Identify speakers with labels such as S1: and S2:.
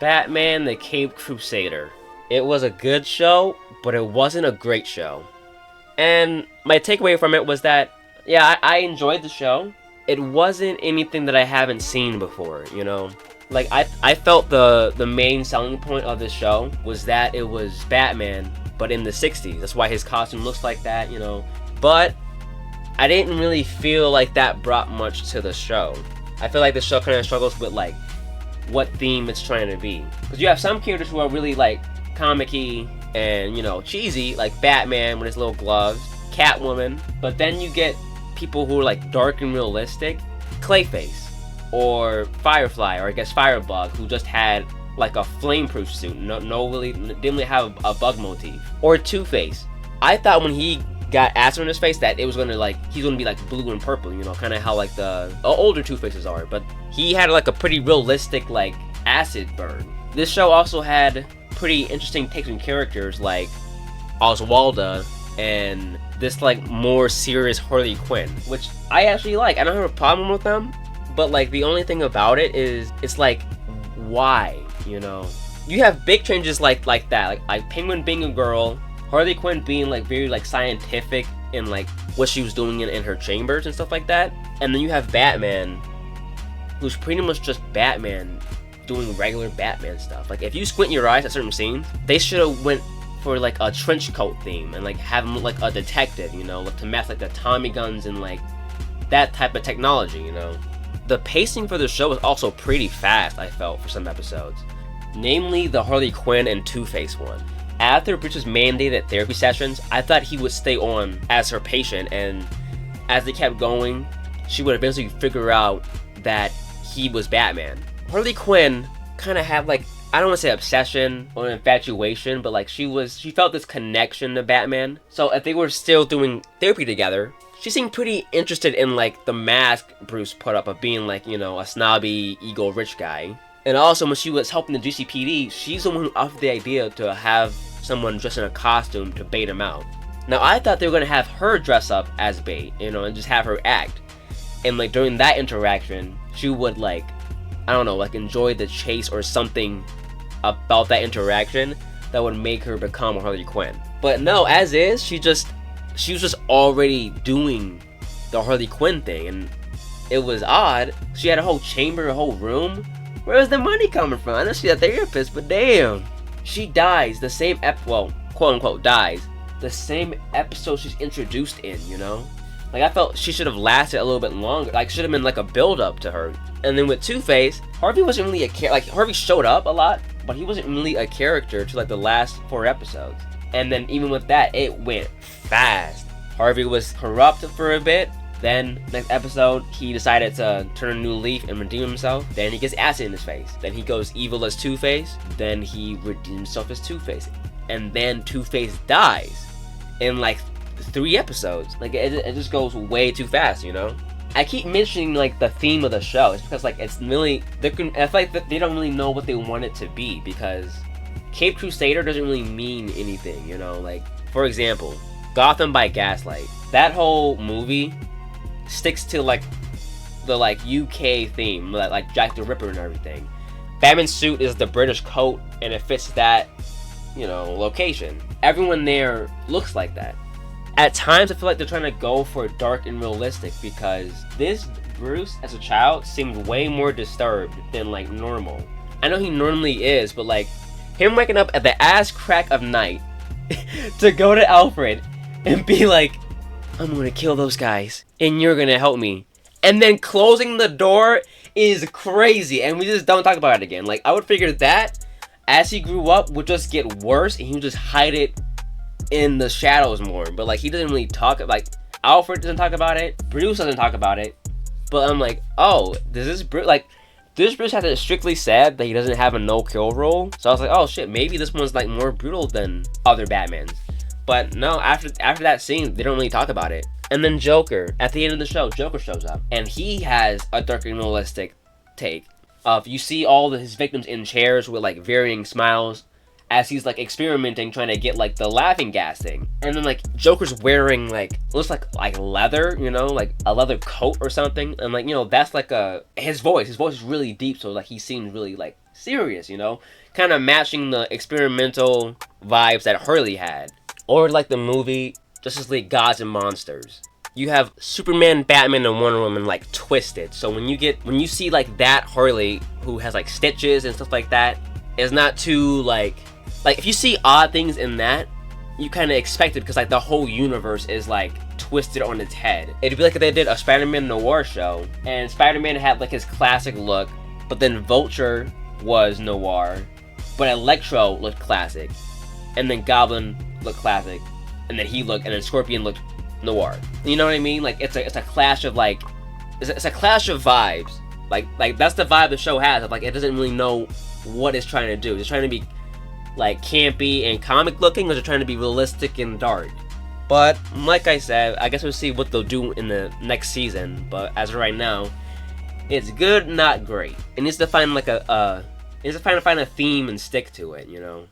S1: Batman the Caped Crusader. It was a good show, but it wasn't a great show. And my takeaway from it was that, yeah, I enjoyed the show. It wasn't anything that I haven't seen before, you know? Like, I felt the main selling point of this show was that it was Batman, but in the 60s. That's why his costume looks like that, you know? But I didn't really feel like that brought much to the show. I feel like the show kind of struggles with, like, what theme it's trying to be. Because you have some characters who are really, like, comic-y and, you know, cheesy, like Batman with his little gloves, Catwoman. But then you get people who are, like, dark and realistic, Clayface, or Firefly, or I guess Firebug, who just had like a flame-proof suit, didn't really have a bug motif, or Two-Face. I thought when he got acid in his face that it was gonna like he's gonna be like blue and purple, you know, kind of how like the older Two-Faces are. But he had like a pretty realistic like acid burn. This show also had pretty interesting takes on characters like Oswalda and this like more serious Harley Quinn, which I actually like. I don't have a problem with them. But, like, the only thing about it is, it's like, why, you know? You have big changes like that, like Penguin being a girl, Harley Quinn being, like, very, like, scientific in, like, what she was doing in her chambers and stuff like that. And then you have Batman, who's pretty much just Batman doing regular Batman stuff. Like, if you squint your eyes at certain scenes, they should have went for, like, a trench coat theme and, like, have him look like a detective, you know? Like, to match, like, the Tommy guns and, like, that type of technology, you know? The pacing for the show was also pretty fast, I felt, for some episodes. Namely, the Harley Quinn and Two-Face one. After Bruce's mandated therapy sessions, I thought he would stay on as her patient, and as they kept going, she would eventually figure out that he was Batman. Harley Quinn kind of had, like, I don't want to say obsession or infatuation, but, like, she felt this connection to Batman. So if they were still doing therapy together, she seemed pretty interested in, like, the mask Bruce put up of being, like, you know, a snobby, ego rich guy. And also, when she was helping the GCPD, she's the one who offered the idea to have someone dressed in a costume to bait him out. Now, I thought they were going to have her dress up as bait, you know, and just have her act. And, like, during that interaction, she would, like, I don't know, like, enjoy the chase or something about that interaction that would make her become Harley Quinn. But no, as is, she was just already doing the Harley Quinn thing, and it was odd. She had a whole chamber, a whole room. Where was the money coming from? I know she's a therapist, but damn. She dies the same quote unquote dies the same episode she's introduced in, you know? Like, I felt she should have lasted a little bit longer. Like, should have been like a build up to her. And then with Two-Face, Harvey wasn't really a character. Like, Harvey showed up a lot, but he wasn't really a character to like the last 4 episodes. And then even with that, it went fast. Harvey was corrupt for a bit. Then, next episode, he decided to turn a new leaf and redeem himself. Then he gets acid in his face. Then he goes evil as Two-Face. Then he redeems himself as Two-Face. And then Two-Face dies in like 3 episodes. Like, it just goes way too fast, you know? I keep mentioning, like, the theme of the show. It's because, like, it's really... I feel like they don't really know what they want it to be, because Caped Crusader doesn't really mean anything, you know? Like, for example, Gotham by Gaslight. That whole movie sticks to, like, the, like, UK theme, like Jack the Ripper and everything. Batman's suit is the British coat, and it fits that, you know, location. Everyone there looks like that. At times, I feel like they're trying to go for dark and realistic, because this Bruce, as a child, seemed way more disturbed than, like, normal. I know he normally is, but, like, him waking up at the ass crack of night to go to Alfred and be like, I'm gonna kill those guys, and you're gonna help me. And then closing the door is crazy, and we just don't talk about it again. Like, I would figure that, as he grew up, would just get worse, and he would just hide it in the shadows more. But, like, he doesn't really talk, like, Alfred doesn't talk about it, Bruce doesn't talk about it. But I'm like, oh, does this Bruce, like, this Bruce has it strictly said that he doesn't have a no-kill rule. So I was like, oh shit, maybe this one's, like, more brutal than other Batmans. But no, after that scene, they don't really talk about it. And then Joker, at the end of the show, Joker shows up, and he has a dark and realistic take of, you see all his victims in chairs with, like, varying smiles as he's, like, experimenting, trying to get, like, the laughing gas thing. And then, like, Joker's wearing, like, looks like leather, you know, like a leather coat or something. And, like, you know, that's like his voice is really deep, so, like, he seems really, like, serious, you know? Kind of matching the experimental vibes that Hurley had. Or like the movie Justice League Gods and Monsters. You have Superman, Batman, and Wonder Woman like twisted. So when you see like that Harley who has like stitches and stuff like that, it's not too like if you see odd things in that, you kind of expect it because like the whole universe is like twisted on its head. It'd be like if they did a Spider-Man noir show and Spider-Man had like his classic look, but then Vulture was noir, but Electro looked classic, and then Goblin looked classic, and then Scorpion looked noir. You know what I mean? Like it's a clash of like it's a clash of vibes. Like that's the vibe the show has. Of like it doesn't really know what it's trying to do. It's trying to be like campy and comic looking, or it's trying to be realistic and dark. But like I said, I guess we'll see what they'll do in the next season. But as of right now, it's good, not great. It needs to find like find a theme and stick to it, you know.